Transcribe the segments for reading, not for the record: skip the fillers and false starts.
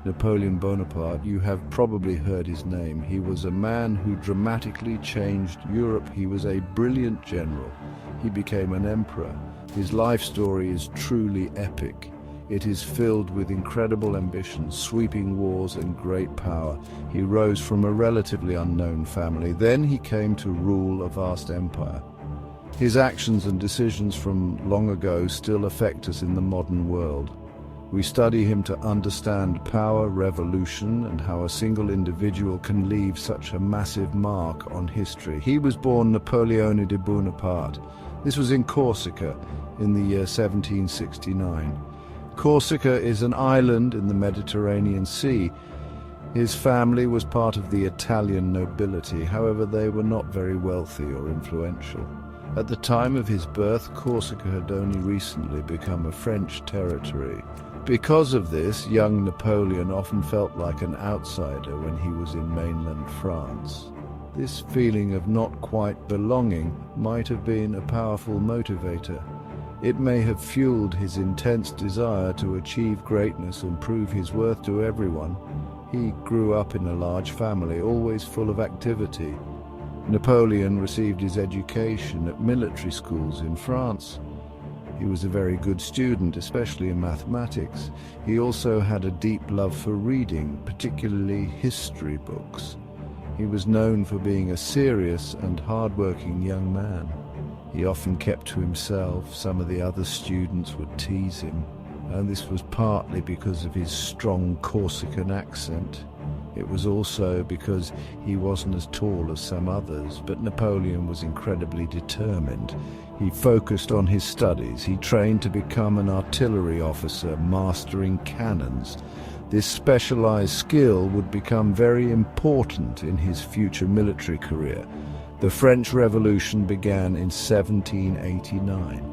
Napoleon Bonaparte, you have probably heard his name. He was a man who dramatically changed Europe. He was a brilliant general. He became an emperor. His life story is truly epic. It is filled with incredible ambition, sweeping wars, and great power. He rose from a relatively unknown family. Then he came to rule a vast empire. His actions and decisions from long ago still affect us in the modern world. We study him to understand power, revolution, and how a single individual can leave such a massive mark on history. He was born Napoleon de Bonaparte. This was in Corsica in the year 1769. Corsica is an island in the Mediterranean Sea. His family was part of the Italian nobility, however they were not very wealthy or influential. At the time of his birth, Corsica had only recently become a French territory. Because of this, young Napoleon often felt like an outsider when he was in mainland France. This feeling of not quite belonging might have been a powerful motivator. It may have fueled his intense desire to achieve greatness and prove his worth to everyone. He grew up in a large family, always full of activity. Napoleon received his education at military schools in France. He was a very good student, especially in mathematics. He also had a deep love for reading, particularly history books. He was known for being a serious and hard-working young man. He often kept to himself. Some of the other students would tease him, and this was partly because of his strong Corsican accent. It was also because he wasn't as tall as some others, but Napoleon was incredibly determined. He focused on his studies. He trained to become an artillery officer, mastering cannons. This specialized skill would become very important in his future military career. The French Revolution began in 1789.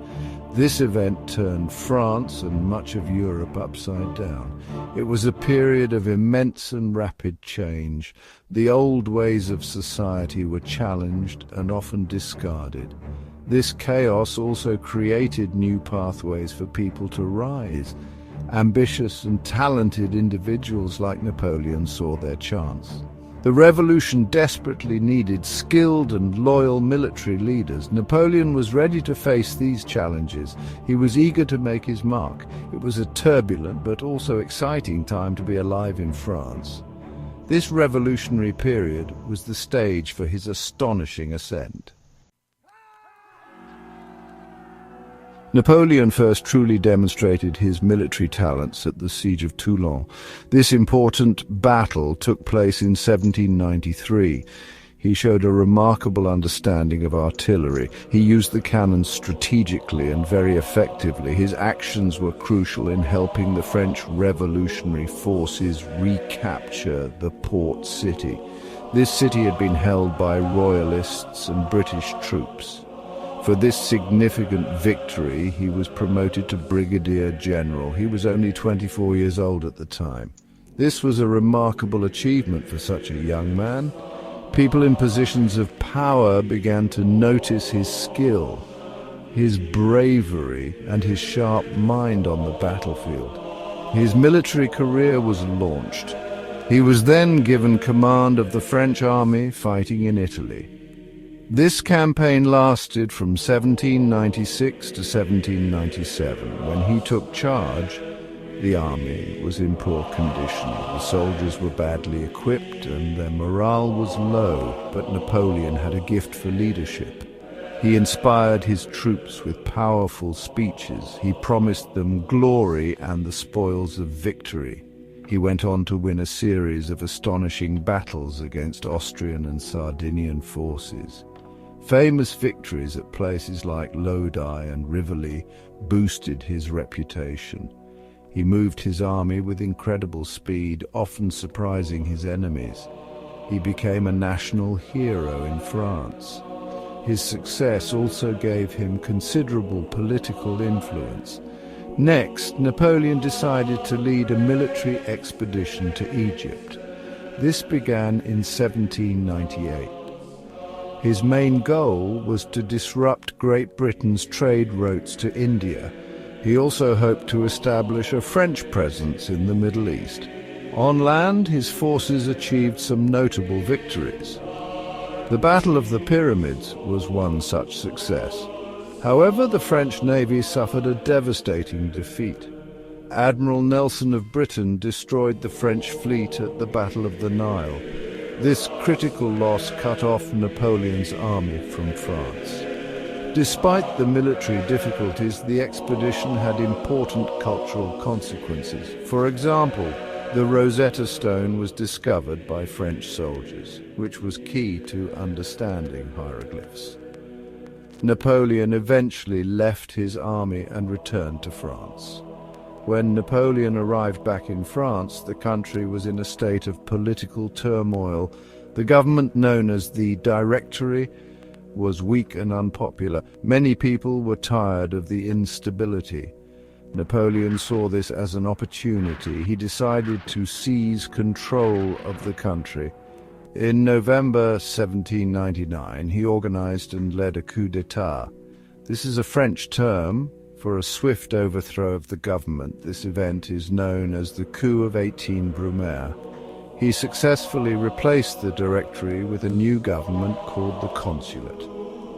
This event turned France and much of Europe upside down. It was a period of immense and rapid change. The old ways of society were challenged and often discarded. This chaos also created new pathways for people to rise. Ambitious and talented individuals like Napoleon saw their chance. The revolution desperately needed skilled and loyal military leaders. Napoleon was ready to face these challenges. He was eager to make his mark. It was a turbulent but also exciting time to be alive in France. This revolutionary period was the stage for his astonishing ascent. Napoleon first truly demonstrated his military talents at the Siege of Toulon. This important battle took place in 1793. He showed a remarkable understanding of artillery. He used the cannons strategically and very effectively. His actions were crucial in helping the French revolutionary forces recapture the port city. This city had been held by royalists and British troops. For this significant victory, he was promoted to brigadier general. He was only 24 years old at the time. This was a remarkable achievement for such a young man. People in positions of power began to notice his skill, his bravery, and his sharp mind on the battlefield. His military career was launched. He was then given command of the French army fighting in Italy. This campaign lasted from 1796 to 1797. When he took charge, the army was in poor condition. The soldiers were badly equipped and their morale was low, but Napoleon had a gift for leadership. He inspired his troops with powerful speeches. He promised them glory and the spoils of victory. He went on to win a series of astonishing battles against Austrian and Sardinian forces. Famous victories at places like Lodi and Rivoli boosted his reputation. He moved his army with incredible speed, often surprising his enemies. He became a national hero in France. His success also gave him considerable political influence. Next, Napoleon decided to lead a military expedition to Egypt. This began in 1798. His main goal was to disrupt Great Britain's trade routes to India. He also hoped to establish a French presence in the Middle East. On land, his forces achieved some notable victories. The Battle of the Pyramids was one such success. However, the French navy suffered a devastating defeat. Admiral Nelson of Britain destroyed the French fleet at the Battle of the Nile. This critical loss cut off Napoleon's army from France. Despite the military difficulties, the expedition had important cultural consequences. For example, the Rosetta Stone was discovered by French soldiers, which was key to understanding hieroglyphs. Napoleon eventually left his army and returned to France. When Napoleon arrived back in France, the country was in a state of political turmoil. The government, known as the Directory, was weak and unpopular. Many people were tired of the instability. Napoleon saw this as an opportunity. He decided to seize control of the country. In November 1799, he organized and led a coup d'etat. This is a French term for a swift overthrow of the government. This event is known as the Coup of 18 Brumaire. He successfully replaced the Directory with a new government called the Consulate.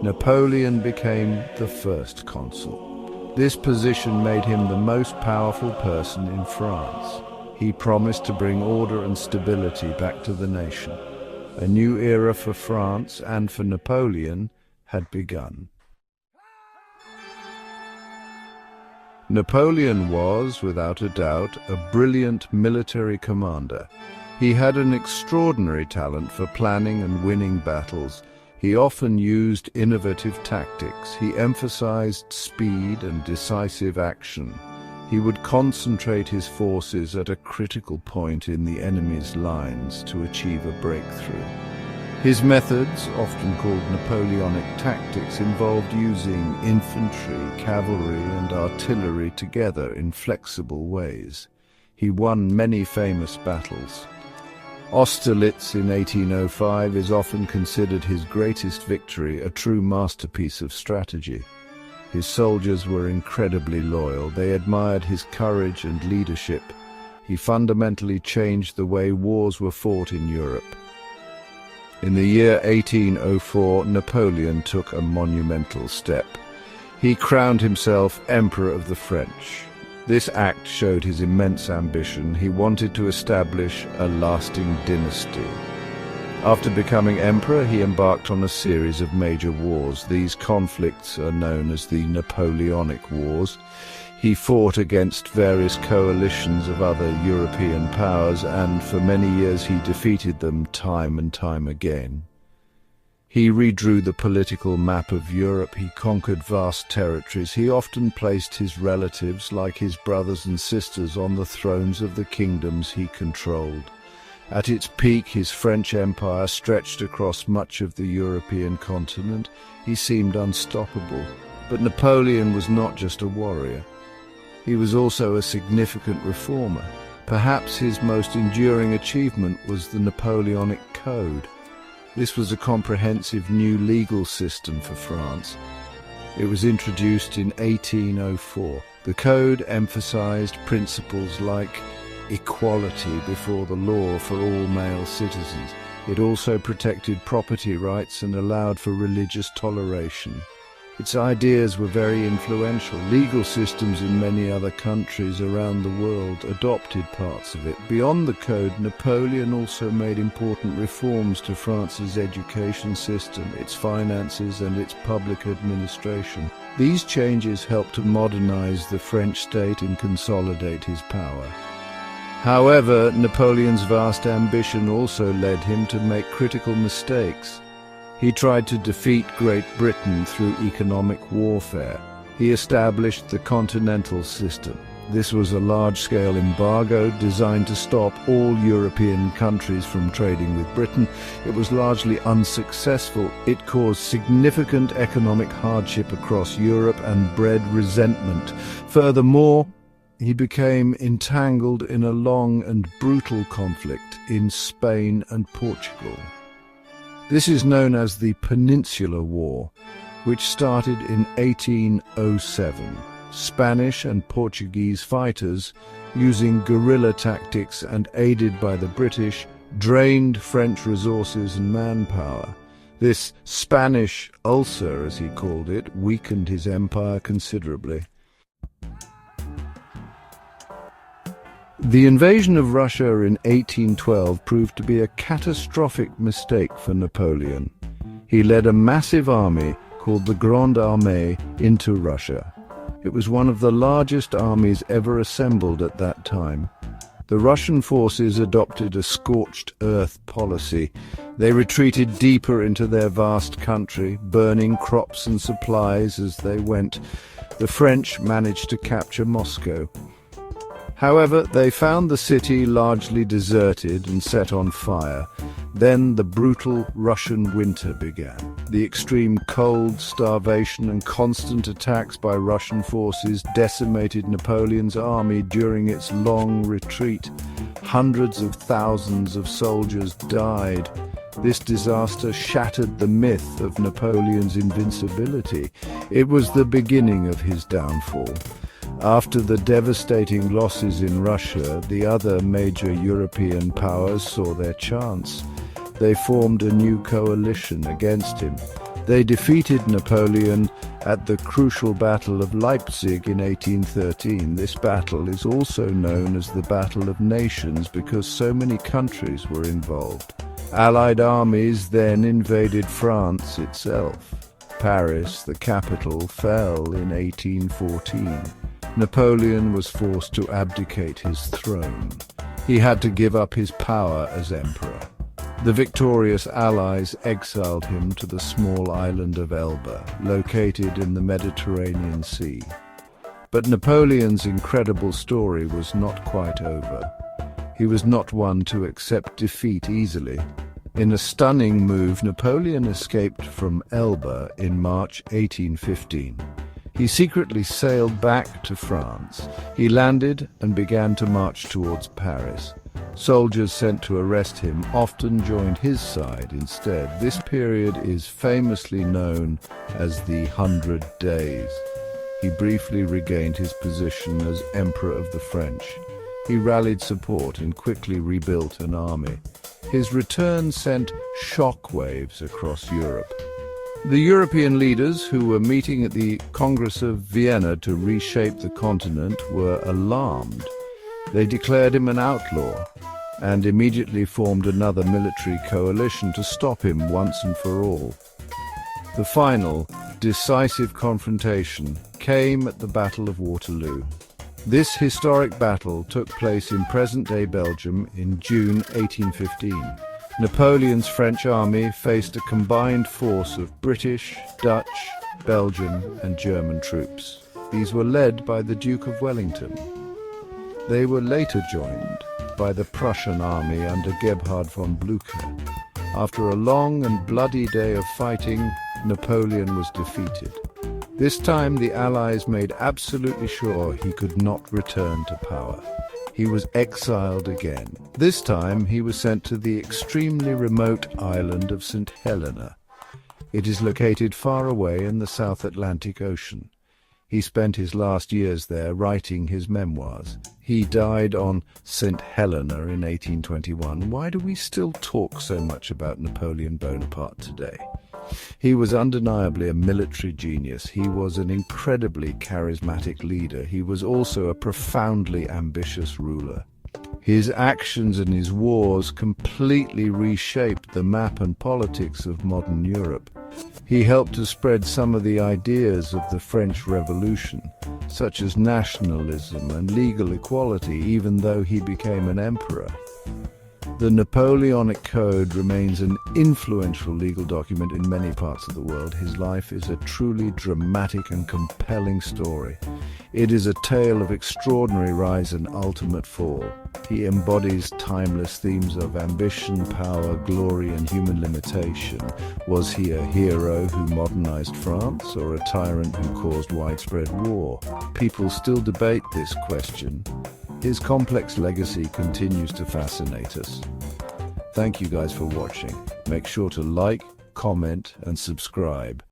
Napoleon became the first consul. This position made him the most powerful person in France. He promised to bring order and stability back to the nation. A new era for France and for Napoleon had begun. Napoleon was, without a doubt, a brilliant military commander. He had an extraordinary talent for planning and winning battles. He often used innovative tactics. He emphasized speed and decisive action. He would concentrate his forces at a critical point in the enemy's lines to achieve a breakthrough. His methods, often called Napoleonic tactics, involved using infantry, cavalry, and artillery together in flexible ways. He won many famous battles. Austerlitz in 1805 is often considered his greatest victory, a true masterpiece of strategy. His soldiers were incredibly loyal. They admired his courage and leadership. He fundamentally changed the way wars were fought in Europe. In the year 1804, Napoleon took a monumental step. He crowned himself Emperor of the French. This act showed his immense ambition. He wanted to establish a lasting dynasty. After becoming emperor, he embarked on a series of major wars. These conflicts are known as the Napoleonic Wars. He fought against various coalitions of other European powers, and for many years he defeated them time and time again. He redrew the political map of Europe. He conquered vast territories. He often placed his relatives, like his brothers and sisters, on the thrones of the kingdoms he controlled. At its peak, his French Empire stretched across much of the European continent. He seemed unstoppable. But Napoleon was not just a warrior. He was also a significant reformer. Perhaps his most enduring achievement was the Napoleonic Code. This was a comprehensive new legal system for France. It was introduced in 1804. The Code emphasized principles like equality before the law for all male citizens. It also protected property rights and allowed for religious toleration. Its ideas were very influential. Legal systems in many other countries around the world adopted parts of it. Beyond the code, Napoleon also made important reforms to France's education system, its finances, and its public administration. These changes helped to modernize the French state and consolidate his power. However, Napoleon's vast ambition also led him to make critical mistakes. He tried to defeat Great Britain through economic warfare. He established the Continental System. This was a large-scale embargo designed to stop all European countries from trading with Britain. It was largely unsuccessful. It caused significant economic hardship across Europe and bred resentment. Furthermore, he became entangled in a long and brutal conflict in Spain and Portugal. This is known as the Peninsular War, which started in 1807. Spanish and Portuguese fighters, using guerrilla tactics and aided by the British, drained French resources and manpower. This Spanish ulcer, as he called it, weakened his empire considerably. The invasion of Russia in 1812 proved to be a catastrophic mistake for Napoleon. He led a massive army called the Grande Armée into Russia. It was one of the largest armies ever assembled at that time. The Russian forces adopted a scorched earth policy. They retreated deeper into their vast country, burning crops and supplies as they went. The French managed to capture Moscow. However, they found the city largely deserted and set on fire. Then the brutal Russian winter began. The extreme cold, starvation, and constant attacks by Russian forces decimated Napoleon's army during its long retreat. Hundreds of thousands of soldiers died. This disaster shattered the myth of Napoleon's invincibility. It was the beginning of his downfall. After the devastating losses in Russia, the other major European powers saw their chance. They formed a new coalition against him. They defeated Napoleon at the crucial Battle of Leipzig in 1813. This battle is also known as the Battle of Nations because so many countries were involved. Allied armies then invaded France itself. Paris, the capital, fell in 1814. Napoleon was forced to abdicate his throne. He had to give up his power as emperor. The victorious Allies exiled him to the small island of Elba, located in the Mediterranean Sea. But Napoleon's incredible story was not quite over. He was not one to accept defeat easily. In a stunning move, Napoleon escaped from Elba in March 1815. He secretly sailed back to France. He landed and began to march towards Paris. Soldiers sent to arrest him often joined his side instead. This period is famously known as the 100 Days. He briefly regained his position as Emperor of the French. He rallied support and quickly rebuilt an army. His return sent shockwaves across Europe. The European leaders who were meeting at the Congress of Vienna to reshape the continent were alarmed. They declared him an outlaw and immediately formed another military coalition to stop him once and for all. The final, decisive confrontation came at the Battle of Waterloo. This historic battle took place in present-day Belgium in June 1815. Napoleon's French army faced a combined force of British, Dutch, Belgian, and German troops. These were led by the Duke of Wellington. They were later joined by the Prussian army under Gebhard von Blücher. After a long and bloody day of fighting, Napoleon was defeated. This time the Allies made absolutely sure he could not return to power. He was exiled again. This time he was sent to the extremely remote island of St. Helena. It is located far away in the South Atlantic Ocean. He spent his last years there writing his memoirs. He died on St. Helena in 1821. Why do we still talk so much about Napoleon Bonaparte today? He was undeniably a military genius. He was an incredibly charismatic leader. He was also a profoundly ambitious ruler. His actions and his wars completely reshaped the map and politics of modern Europe. He helped to spread some of the ideas of the French Revolution, such as nationalism and legal equality, even though he became an emperor. The Napoleonic Code remains an influential legal document in many parts of the world. His life is a truly dramatic and compelling story. It is a tale of extraordinary rise and ultimate fall. He embodies timeless themes of ambition, power, glory, and human limitation. Was he a hero who modernized France, or a tyrant who caused widespread war? People still debate this question. His complex legacy continues to fascinate us. Thank you guys for watching. Make sure to like, comment, and subscribe.